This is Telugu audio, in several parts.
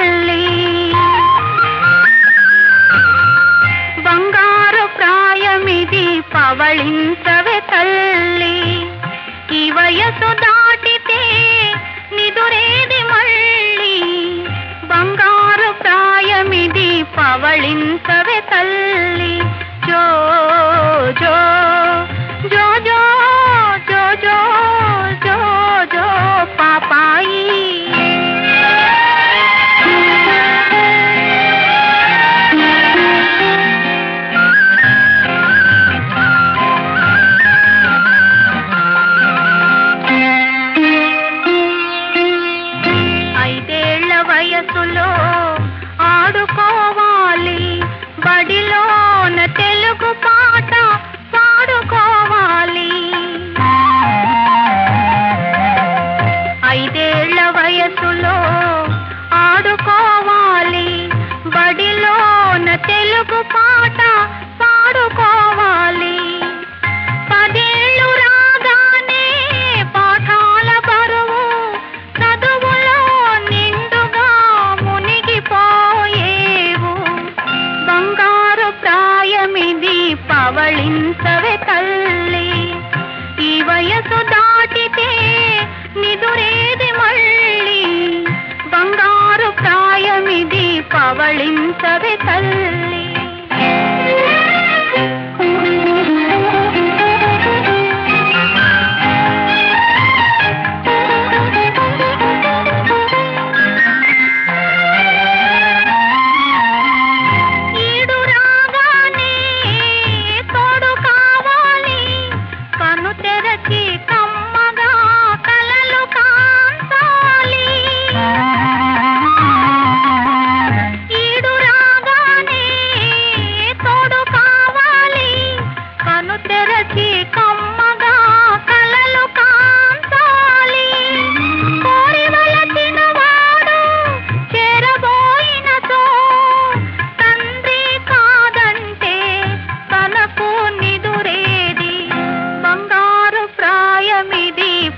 తల్లి బంగారు ప్రాయమిది పవళించవే తల్లి ఈ వయసు దాటితే నిదురేది మళ్ళీ బంగారు ప్రాయమిది పవళించవే తల్లి జో జో జో జో జో జో జో జో పాపాయి వయసులో ఆడుకోవాలి బడిలోన తెలుగు పాట పాడుకోవాలి 5 ఏళ్ల వయసులో ఆడుకోవాలి బడిలోన తెలుగు పాట పాడుకోవాలి 10 ఏళ్ళు రాగానే పాఠాల బరువు చదువులో నిండుగా మునిగిపోయేవు బంగారు ప్రాయమిది పవళించవే తల్లి ఈ వయసు దాటితే నిదురేది మళ్ళీ బంగారు ప్రాయమిది పవళించవే తల్లి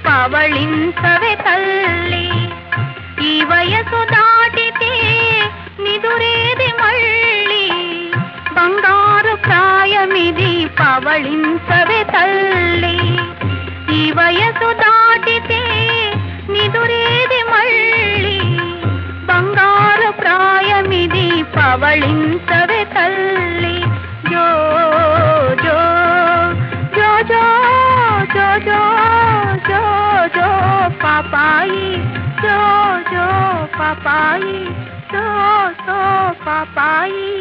పవళించవే తల్లి ఈ వయసు దాటితే నిదురేది మళ్ళీ బంగారు ప్రాయమిది పవళించవే తల్లి ఈ వయసు దాటితే నిదురేది మళ్ళీ బంగారు ప్రాయమిది పవళించవే తల్లి జో జో జో జో జో జో జో జో పాపాయి జో జో పాపాయి జో జో పాపాయి